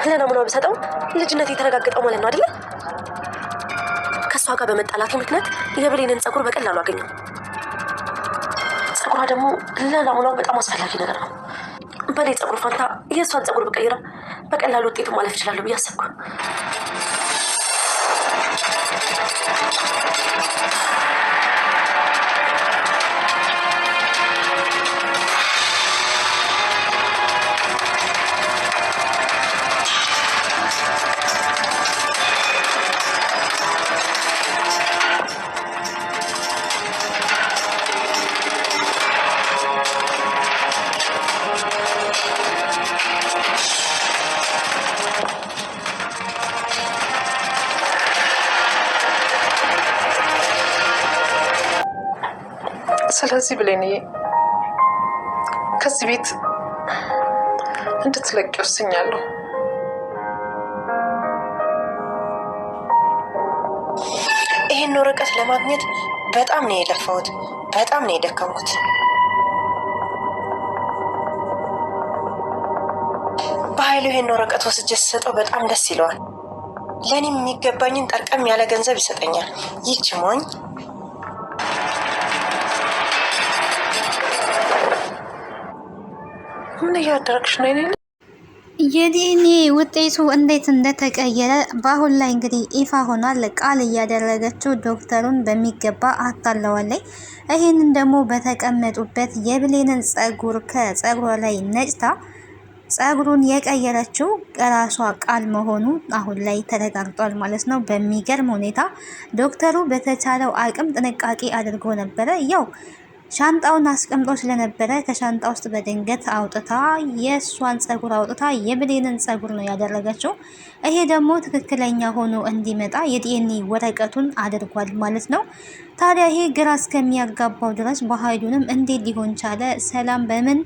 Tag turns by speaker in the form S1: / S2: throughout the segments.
S1: ለናሙናው ብሰጠው ልጅነት የተረጋገጠው ማለት ነው አይደል? ከሷ ጋር በመጣላቴ ምክንያት የብሌንን ጸጉር በቀላሉ አገኘው። ጸጉሯ ደግሞ ለናሙናው በጣም አስፈላጊ ነገር ነው። በኔ ጸጉር ፋንታ የእሷን ጸጉር ብቀይራ በቀላሉ ውጤቱን ማለፍ እችላለሁ ብዬ አሰብኩ።
S2: ስለዚህ ብሌንዬ ከዚህ ቤት እንድትለቅ ወስኛለሁ።
S1: ይሄን ወረቀት ለማግኘት በጣም ነው የለፋሁት፣ በጣም ነው የደከምኩት። በኃይሉ ይሄን ወረቀት ወስጄ ስሰጠው በጣም ደስ ይለዋል። ለእኔም የሚገባኝን ጠርቀም ያለ ገንዘብ ይሰጠኛል። ይህች ሞኝ
S2: ምን እያደረግሽ ነው?
S3: የዲኤንኤ ውጤቱ እንዴት እንደተቀየረ በአሁን ላይ እንግዲህ ይፋ ሆኗል። ቃል እያደረገችው ዶክተሩን በሚገባ አታለዋለች። ይህንን ደግሞ በተቀመጡበት የብሌንን ጸጉር ከጸጉሯ ላይ ነጭታ ጸጉሩን የቀየረችው ራሷ ቃል መሆኑ አሁን ላይ ተረጋግጧል ማለት ነው። በሚገርም ሁኔታ ዶክተሩ በተቻለው አቅም ጥንቃቄ አድርጎ ነበረ። ያው ሻንጣውን አስቀምጦ ስለነበረ ከሻንጣ ውስጥ በድንገት አውጥታ የእሷን ጸጉር አውጥታ የብሌንን ጸጉር ነው ያደረገችው። ይሄ ደግሞ ትክክለኛ ሆኖ እንዲመጣ የዲኤንኤ ወረቀቱን አድርጓል ማለት ነው። ታዲያ ይሄ ግራ እስከሚያጋባው ድረስ በኃይሉንም እንዴት ሊሆን ቻለ? ሰላም በምን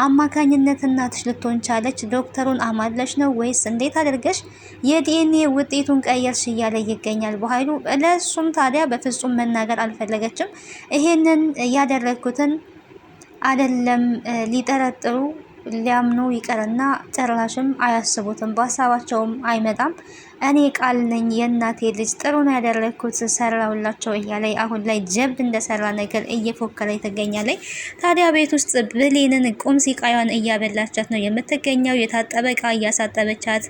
S3: አማካኝነት እናትሽ ልትሆን ቻለች? ዶክተሩን አማለሽ ነው ወይስ እንዴት አድርገሽ የዲኤንኤ ውጤቱን ቀየርሽ? እያለ ይገኛል በኃይሉ። ለእሱም ታዲያ በፍጹም መናገር አልፈለገችም። ይሄንን ያደረግኩትን አይደለም ሊጠረጥሩ ሊያምኑ ይቀርና ጭራሽም አያስቡትም፣ በሀሳባቸውም አይመጣም። እኔ ቃል ነኝ የእናቴ ልጅ፣ ጥሩ ነው ያደረግኩት፣ ሰራውላቸው እያለ አሁን ላይ ጀብድ እንደሰራ ነገር እየፎከረ ትገኛለች። ታዲያ ቤት ውስጥ ብሌንን ቁም ሲቃዩን እያበላቻት ነው የምትገኘው። የታጠበ እቃ እያሳጠበቻት፣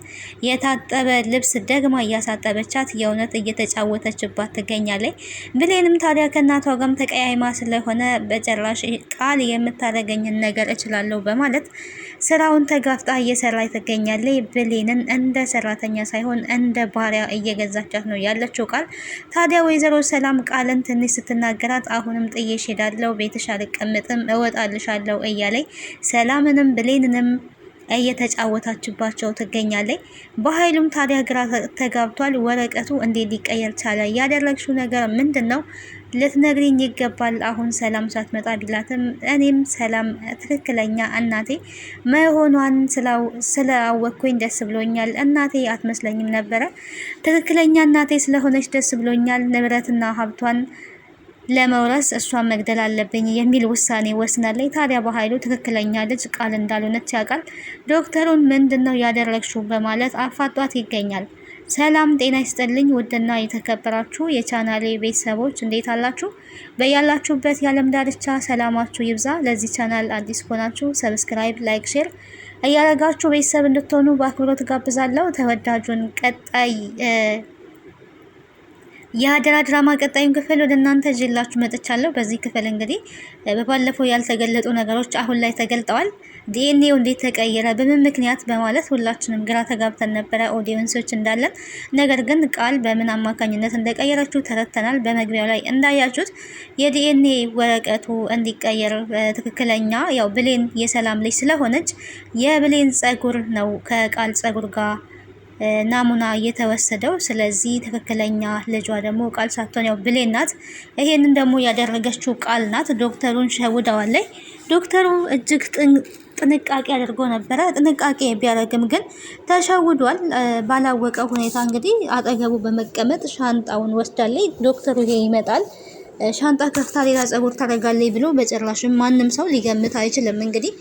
S3: የታጠበ ልብስ ደግማ እያሳጠበቻት የእውነት እየተጫወተችባት ትገኛለች። ብሌንም ታዲያ ከእናቷ ጋርም ተቀያይማ ስለሆነ በጭራሽ ቃል የምታደርገኝን ነገር እችላለሁ በማለት ስራውን ተጋፍጣ እየሰራ ትገኛለች። ብሌንን እንደ ሰራተኛ ሳይሆን እንደ ባሪያ እየገዛቻት ነው ያለችው ቃል። ታዲያ ወይዘሮ ሰላም ቃልን ትንሽ ስትናገራት አሁንም ጥዬሽ ሄዳለሁ፣ ቤትሽ አልቀምጥም፣ እወጣልሻለሁ እያለኝ ሰላምንም ብሌንንም እየተጫወታችባቸው ትገኛለች። በኃይሉም ታዲያ ግራ ተጋብቷል። ወረቀቱ እንዴት ሊቀየር ቻለ? ያደረግሽው ነገር ምንድን ነው? ልትነግሪኝ ይገባል አሁን ሰላም ሳትመጣ ቢላትም እኔም ሰላም ትክክለኛ እናቴ መሆኗን ስላወቅኩኝ ደስ ብሎኛል። እናቴ አትመስለኝም ነበረ። ትክክለኛ እናቴ ስለሆነች ደስ ብሎኛል። ንብረትና ሀብቷን ለመውረስ እሷን መግደል አለብኝ የሚል ውሳኔ ወስናለች። ታዲያ በኃይሉ ትክክለኛ ልጅ ቃል እንዳልሆነች ያውቃል። ዶክተሩን ምንድነው ያደረግሽው በማለት አፋጧት ይገኛል። ሰላም ጤና ይስጥልኝ ውድና የተከበራችሁ የቻናሌ ቤተሰቦች እንዴት አላችሁ? በያላችሁበት የዓለም ዳርቻ ሰላማችሁ ይብዛ። ለዚህ ቻናል አዲስ ከሆናችሁ ሰብስክራይብ፣ ላይክ፣ ሼር እያደረጋችሁ ቤተሰብ እንድትሆኑ በአክብሮት ጋብዛለሁ። ተወዳጁን ቀጣይ የአደራ ድራማ ቀጣዩን ክፍል ወደ እናንተ ይዤላችሁ መጥቻለሁ። በዚህ ክፍል እንግዲህ በባለፈው ያልተገለጡ ነገሮች አሁን ላይ ተገልጠዋል። ዲኤንኤው እንዴት ተቀየረ፣ በምን ምክንያት በማለት ሁላችንም ግራ ተጋብተን ነበረ ኦዲየንሶች እንዳለን። ነገር ግን ቃል በምን አማካኝነት እንደቀየረችው ተረድተናል። በመግቢያው ላይ እንዳያችሁት የዲኤንኤ ወረቀቱ እንዲቀየር ትክክለኛ ያው ብሌን የሰላም ልጅ ስለሆነች የብሌን ጸጉር ነው ከቃል ጸጉር ጋር ናሙና እየተወሰደው። ስለዚህ ትክክለኛ ልጇ ደግሞ ቃል ሳትሆን ያው ብሌን ናት። ይሄንን ደግሞ ያደረገችው ቃል ናት። ዶክተሩን ሸውደዋለች። ዶክተሩ እጅግ ጥንቃቄ አድርጎ ነበረ። ጥንቃቄ ቢያደርግም ግን ተሸውዷል። ባላወቀ ሁኔታ እንግዲህ አጠገቡ በመቀመጥ ሻንጣውን ወስዳለች። ዶክተሩ ይሄ ይመጣል ሻንጣ ከፍታ ሌላ ጸጉር ታደርጋለች ብሎ በጭራሽም ማንም ሰው ሊገምት አይችልም። እንግዲህ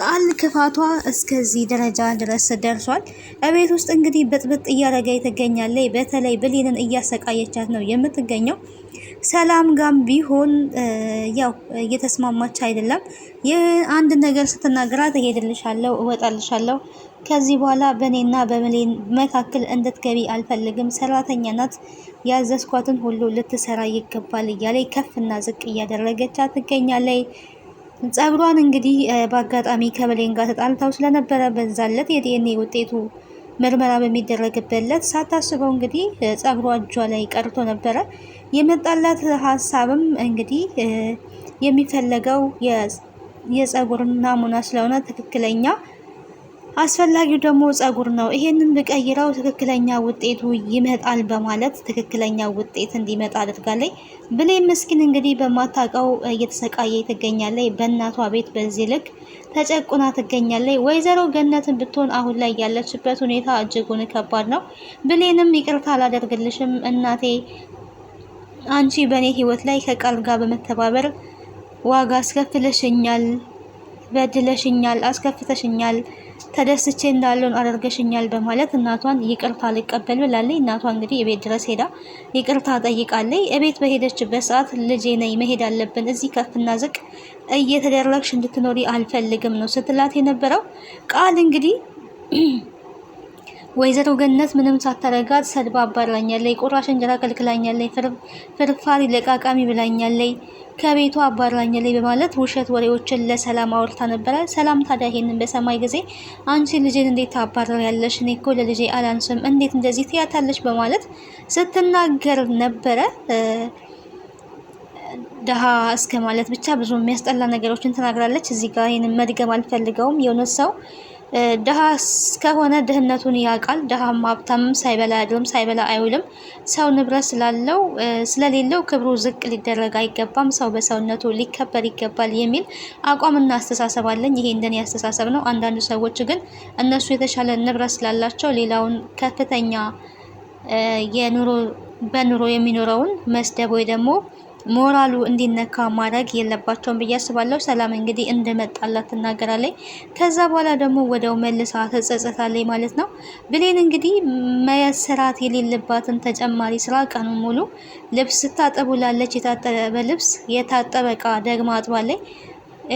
S3: ቃል ክፋቷ እስከዚህ ደረጃ ድረስ ደርሷል። እቤት ውስጥ እንግዲህ ብጥብጥ እያደረገች ትገኛለች። በተለይ ብሌንን እያሰቃየቻት ነው የምትገኘው። ሰላም ጋም ቢሆን ያው እየተስማማች አይደለም። የአንድ ነገር ስትናገራት እሄድልሻለሁ፣ እወጣልሻለሁ፣ ከዚህ በኋላ በእኔና በብሌን መካከል እንድትገቢ አልፈልግም፣ ሰራተኛ ናት፣ ያዘዝኳትን ሁሉ ልትሰራ ይገባል እያለች ከፍና ዝቅ እያደረገቻት ትገኛለች። ጸጉሯን እንግዲህ በአጋጣሚ ከብሌን ጋር ተጣልታው ስለነበረ በዛለት የዲኤንኤ ውጤቱ ምርመራ በሚደረግበት ዕለት ሳታስበው እንግዲህ ጸጉሯ እጇ ላይ ቀርቶ ነበረ። የመጣላት ሀሳብም እንግዲህ የሚፈለገው የጸጉር ናሙና ስለሆነ ትክክለኛ አስፈላጊው ደግሞ ጸጉር ነው። ይሄንን ብቀይረው ትክክለኛ ውጤቱ ይመጣል በማለት ትክክለኛ ውጤት እንዲመጣ አድርጋለች። ብሌን ምስኪን እንግዲህ በማታውቀው እየተሰቃየ ትገኛለች። በእናቷ ቤት በዚህ ልክ ተጨቁና ትገኛለች። ወይዘሮ ገነትን ብትሆን አሁን ላይ ያለችበት ሁኔታ እጅጉን ከባድ ነው። ብሌንም ይቅርታ አላደርግልሽም እናቴ፣ አንቺ በእኔ ህይወት ላይ ከቃል ጋር በመተባበር ዋጋ አስከፍለሽኛል፣ በድለሽኛል፣ አስከፍተሽኛል፣ ተደስቼ እንዳለውን አደርገሽኛል በማለት እናቷን ይቅርታ ልቀበል ብላለች። እናቷ እንግዲህ እቤት ድረስ ሄዳ ይቅርታ ጠይቃለች። እቤት በሄደችበት ሰዓት ልጄ ነይ፣ መሄድ አለብን፣ እዚህ ከፍና ዝቅ እየተደረግሽ እንድትኖሪ አልፈልግም ነው ስትላት የነበረው። ቃል እንግዲህ ወይዘሮ ገነት ምንም ሳታረጋት ሰድባ አባራኛለች፣ ቁራሽ እንጀራ ከልክላኛለች፣ ፍርፋሪ ለቃቃሚ ብላኛለች፣ ከቤቷ አባራኛለች በማለት ውሸት ወሬዎችን ለሰላም አውርታ ነበረ። ሰላም ታዲያ ይሄንን በሰማይ ጊዜ አንቺ ልጄን እንዴት ታባራሪያለሽ? እኔ እኮ ለልጄ አላንስም፣ እንዴት እንደዚህ ትያታለሽ? በማለት ስትናገር ነበረ። ደሃ እስከ ማለት ብቻ ብዙ የሚያስጠላ ነገሮችን ተናግራለች። እዚህ ጋር ይሄንን መድገም አልፈልገውም። የሆነ ሰው ደሃ እስከሆነ ድህነቱን ያውቃል። ደሃም ሀብታምም ሳይበላ ያድርም ሳይበላ አይውልም። ሰው ንብረት ስላለው ስለሌለው ክብሩ ዝቅ ሊደረግ አይገባም። ሰው በሰውነቱ ሊከበር ይገባል የሚል አቋምና አስተሳሰብ አለኝ። ይሄ እንደኔ አስተሳሰብ ነው። አንዳንድ ሰዎች ግን እነሱ የተሻለ ንብረት ስላላቸው ሌላውን ከፍተኛ በኑሮ የሚኖረውን መስደብ ወይ ደግሞ ሞራሉ እንዲነካ ማድረግ የለባቸውም ብዬ አስባለሁ። ሰላም እንግዲህ እንደመጣላት ትናገራለች። ከዛ በኋላ ደግሞ ወደው መልሳ ተጸጸታለች ማለት ነው። ብሌን እንግዲህ መሰራት የሌለባትን ተጨማሪ ስራ ቀኑን ሙሉ ልብስ ስታጠቡላለች። የታጠበ ልብስ የታጠበ እቃ ደግማ አጥባለች።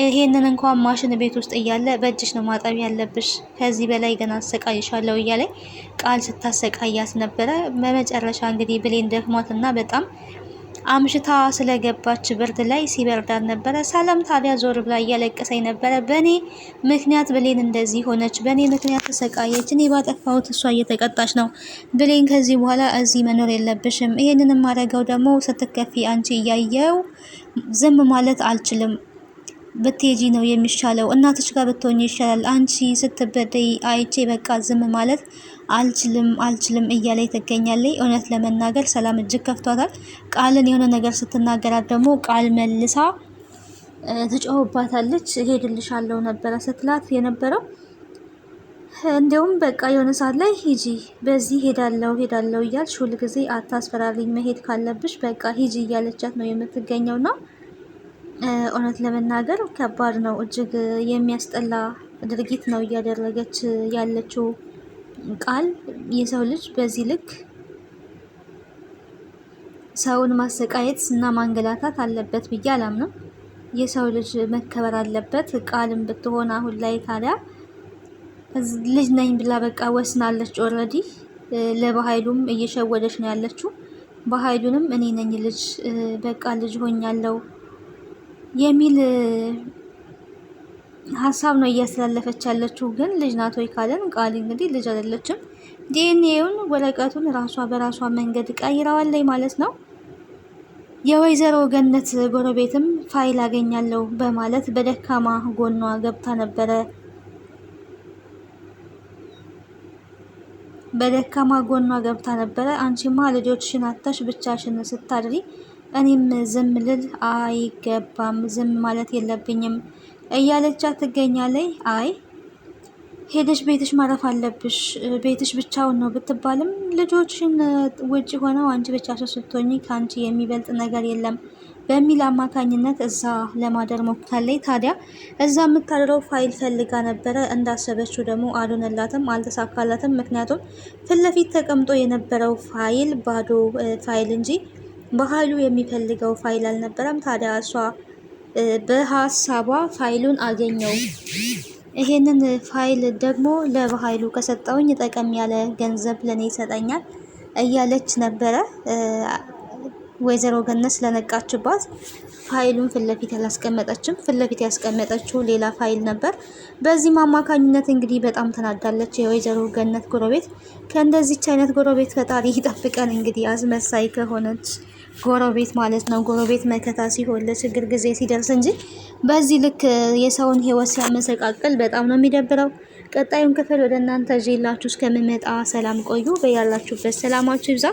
S3: ይሄንን እንኳን ማሽን ቤት ውስጥ እያለ በእጅሽ ነው ማጠብ ያለብሽ፣ ከዚህ በላይ ገና አሰቃይሻለሁ እያለች ቃል ስታሰቃያት ነበረ። በመጨረሻ እንግዲህ ብሌን ደክሟትና በጣም አምሽታ ስለገባች ብርድ ላይ ሲበርዳት ነበረ። ሰላም ታዲያ ዞር ብላ እያለቀሰኝ ነበረ። በእኔ ምክንያት ብሌን እንደዚህ ሆነች፣ በእኔ ምክንያት ተሰቃየች፣ እኔ ባጠፋሁት እሷ እየተቀጣች ነው። ብሌን ከዚህ በኋላ እዚህ መኖር የለብሽም። ይሄንን ማድረገው ደግሞ ስትከፊ አንቺ እያየው ዝም ማለት አልችልም። ብትሄጂ ነው የሚሻለው። እናትሽ ጋር ብትሆኝ ይሻላል። አንቺ ስትበደይ አይቼ በቃ ዝም ማለት አልችልም እያለች ትገኛለች። እውነት ለመናገር ሰላም እጅግ ከፍቷታል። ቃልን የሆነ ነገር ስትናገራት ደግሞ ቃል መልሳ ትጮህባታለች። እሄድልሻለሁ ነበረ ስትላት የነበረው እንዲሁም በቃ የሆነ ሰዓት ላይ ሂጂ፣ በዚህ ሄዳለሁ እያልሽ ሁልጊዜ አታስፈራሪኝ፣ መሄድ ካለብሽ በቃ ሂጂ እያለቻት ነው የምትገኘው ነው። እውነት ለመናገር ከባድ ነው። እጅግ የሚያስጠላ ድርጊት ነው እያደረገች ያለችው ቃል። የሰው ልጅ በዚህ ልክ ሰውን ማሰቃየት እና ማንገላታት አለበት ብዬ አላምንም። የሰው ልጅ መከበር አለበት። ቃልም ብትሆን አሁን ላይ ታዲያ ልጅ ነኝ ብላ በቃ ወስናለች ኦልሬዲ። ለበኃይሉም እየሸወደች ነው ያለችው። በኃይሉንም እኔ ነኝ ልጅ በቃ ልጅ ሆኛለሁ የሚል ሀሳብ ነው እያስተላለፈች ያለችው። ግን ልጅ ናት ወይ ካለን ቃል እንግዲህ ልጅ አይደለችም። ዲኤንኤውን ወረቀቱን ራሷ በራሷ መንገድ ቀይረዋለች ማለት ነው። የወይዘሮ ገነት ጎረቤትም ፋይል አገኛለሁ በማለት በደካማ ጎኗ ገብታ ነበረ። አንቺማ ልጆችሽን አጥተሽ ብቻሽን ስታድሪ እኔም ዝም ልል አይገባም፣ ዝም ማለት የለብኝም እያለቻት ትገኛለች። አይ ሄደሽ ቤትሽ ማረፍ አለብሽ፣ ቤትሽ ብቻውን ነው ብትባልም ልጆችሽን ውጭ ሆነው አንቺ ብቻሽን ስትሆኚ ከአንቺ የሚበልጥ ነገር የለም በሚል አማካኝነት እዛ ለማደር ሞክራለች። ታዲያ እዛ የምታድረው ፋይል ፈልጋ ነበረ። እንዳሰበችው ደግሞ አልሆነላትም፣ አልተሳካላትም። ምክንያቱም ፊት ለፊት ተቀምጦ የነበረው ፋይል ባዶ ፋይል እንጂ በኃይሉ የሚፈልገው ፋይል አልነበረም። ታዲያ እሷ በሀሳቧ ፋይሉን አገኘው፣ ይሄንን ፋይል ደግሞ ለበኃይሉ ከሰጠውኝ ጠቀም ያለ ገንዘብ ለኔ ይሰጠኛል እያለች ነበረ። ወይዘሮ ገነት ስለነቃችባት ፋይሉን ፊት ለፊት አላስቀመጠችም። ፊት ለፊት ያስቀመጠችው ሌላ ፋይል ነበር። በዚህም አማካኝነት እንግዲህ በጣም ተናዳለች የወይዘሮ ገነት ጎረቤት። ከእንደዚች አይነት ጎረቤት ፈጣሪ ይጠብቀን። እንግዲህ አስመሳይ ከሆነች ጎረቤት ማለት ነው። ጎረቤት መከታ ሲሆን ለችግር ጊዜ ሲደርስ እንጂ በዚህ ልክ የሰውን ሕይወት ሲያመሰቃቅል በጣም ነው የሚደብረው። ቀጣዩን ክፍል ወደ እናንተ ይዤላችሁ እስከምመጣ ሰላም ቆዩ። በያላችሁበት ሰላማችሁ ይብዛ።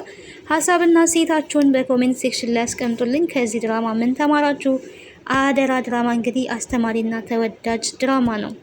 S3: ሀሳብና ሴታችሁን በኮሜንት ሴክሽን ላይ አስቀምጡልኝ። ከዚህ ድራማ ምን ተማራችሁ? አደራ ድራማ እንግዲህ አስተማሪና ተወዳጅ ድራማ ነው።